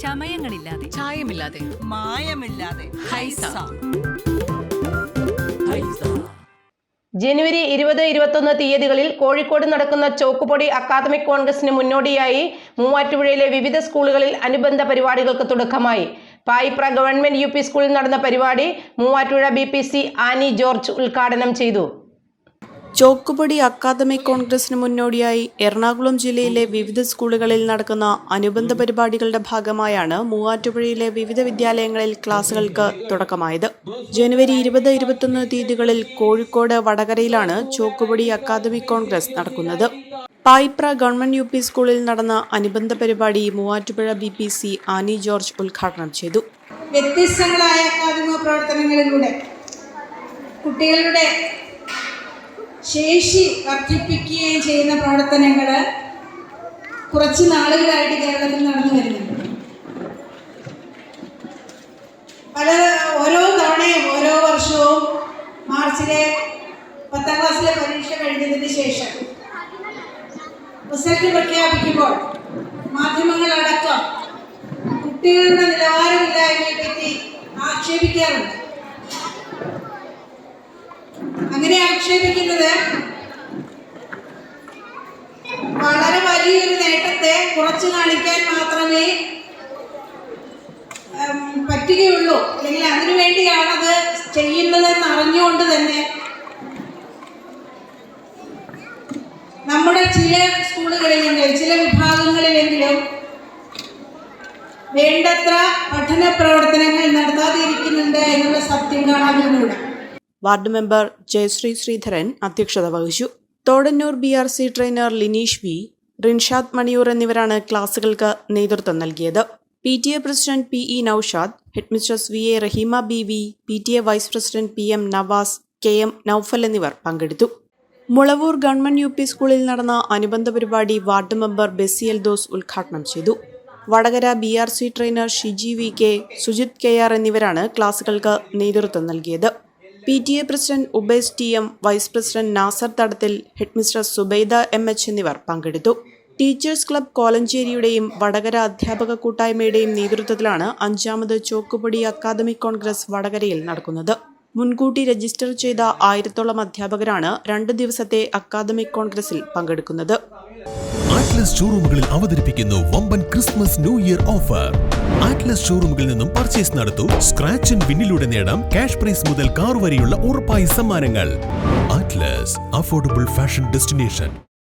ചമയങ്ങളില്ലാതെ, ചായമില്ലാതെ, മായമില്ലാതെ. ഹൈസ. ജനുവരി 20-21 തീയതികളിൽ കോഴിക്കോട് നടക്കുന്ന ചോക്കുപൊടി അക്കാദമിക് കോൺഗ്രസിന് മുന്നോടിയായി മൂവാറ്റുപുഴയിലെ വിവിധ സ്കൂളുകളിൽ അനുബന്ധ പരിപാടികൾക്ക് തുടക്കമായി. പായിപ്ര ഗവൺമെന്റ് UP സ്കൂളിൽ നടന്ന പരിപാടി മൂവാറ്റുപുഴ BPC ആനി ജോർജ് ഉദ്ഘാടനം ചെയ്തു. ചോക്കുപൊടി അക്കാദമിക് കോൺഗ്രസിന് മുന്നോടിയായി എറണാകുളം ജില്ലയിലെ വിവിധ സ്കൂളുകളിൽ നടക്കുന്ന അനുബന്ധ പരിപാടികളുടെ ഭാഗമായാണ് മൂവാറ്റുപുഴയിലെ വിവിധ വിദ്യാലയങ്ങളിൽ ക്ലാസുകൾക്ക് തുടക്കമായത്. ജനുവരി 20-21 തീയതികളിൽ കോഴിക്കോട് വടകരയിലാണ് ചോക്കുപൊടി അക്കാദമിക് കോൺഗ്രസ് നടക്കുന്നത്. പായിപ്ര ഗവൺമെന്റ് UP സ്കൂളിൽ നടന്ന അനുബന്ധ പരിപാടി മൂവാറ്റുപുഴ BPC ആനി ജോർജ് ഉദ്ഘാടനം ചെയ്തു. വ്യത്യസ്തങ്ങളായ അക്കാദമിക പ്രവർത്തനങ്ങളിലൂടെ കുട്ടികളുടെ ശേഷി വർദ്ധിപ്പിക്കുകയും ചെയ്യുന്ന പ്രവർത്തനങ്ങൾ കുറച്ച് നാളുകളായിട്ട് കേരളത്തിൽ നടന്നു വരുന്നുണ്ട്. ഓരോ തവണയും ഓരോ വർഷവും മാർച്ചിലെ 10ാം ക്ലാസ്സിലെ പരീക്ഷ കഴിഞ്ഞതിന് ശേഷം റിസൾട്ട് പ്രഖ്യാപിക്കുമ്പോൾ മാധ്യമങ്ങളടക്കം കുട്ടികളുടെ നിലവാരമില്ലായ്മയെ പറ്റി ആക്ഷേപിക്കാറുണ്ട്. അങ്ങനെ ആക്ഷേപിക്കുന്നത് വളരെ വലിയൊരു നേട്ടത്തെ കുറച്ച് കാണിക്കാൻ മാത്രമേ പറ്റുകയുള്ളൂ, അല്ലെങ്കിൽ അതിനു വേണ്ടിയാണത് ചെയ്യുന്നതെന്ന് അറിഞ്ഞുകൊണ്ട് തന്നെ നമ്മുടെ ചില സ്കൂളുകളിലെങ്കിലും ചില വിഭാഗങ്ങളിലെങ്കിലും വേണ്ടത്ര പഠന പ്രവർത്തനങ്ങൾ നടത്താതിരിക്കുന്നുണ്ട് എന്നുള്ള സത്യം കാണാവുന്നതാണ്. വാർഡ് മെമ്പർ ജയശ്രീ ശ്രീധരൻ അധ്യക്ഷത വഹിച്ചു. Thodannur BRC trainer Lineesh V, Rinshad Maniyur എന്നിവരാണ് ക്ലാസുകൾക്ക് നേതൃത്വം നൽകിയത്. PTA president PE Noushad, headmistress VA Raheema BV, PTA vice president PM Navas, KM Noufal എന്നിവർ പങ്കെടുത്തു. മുളവൂർ ഗവൺമെന്റ് UP സ്കൂളിൽ നടന്ന അനുബന്ധ പരിപാടി വാർഡ് മെമ്പർ ബെസി എൽദോസ് ഉദ്ഘാടനം ചെയ്തു. Vadakara BRC trainer Shiji VK, Sujith KR എന്നിവരാണ് ക്ലാസുകൾക്ക് നേതൃത്വം നൽകിയത്. PTA president Ubais TM, vice president Nasar Thadathil, headmistress Subaida MH എന്നിവർ പങ്കെടുത്തു. ടീച്ചേഴ്സ് ക്ലബ് കോലഞ്ചേരിയുടെയും വടകര അധ്യാപക കൂട്ടായ്മയുടെയും നേതൃത്വത്തിലാണ് 5ാമത് ചോക്കുപൊടി അക്കാദമിക് കോൺഗ്രസ് വടകരയിൽ നടക്കുന്നത്. മുൻകൂട്ടി രജിസ്റ്റർ ചെയ്ത 1000ഓളം അധ്യാപകരാണ് 2 ദിവസത്തെ അക്കാദമിക് കോൺഗ്രസിൽ പങ്കെടുക്കുന്നത്. ആറ്റ്ലസ് ഷോറൂമുകളിൽ അവതരിപ്പിക്കുന്നു വമ്പൻ Christmas new year offer. Atlas ഷോറൂമുകളിൽ നിന്നും പർച്ചേസ് നടത്തൂ. സ്ക്രാച്ച് ആൻഡ് വിന്നിലൂടെ നേടാം ക്യാഷ് പ്രൈസ് മുതൽ കാർ വരെയുള്ള ഉറപ്പായ സമ്മാനങ്ങൾ. Atlas, affordable fashion destination.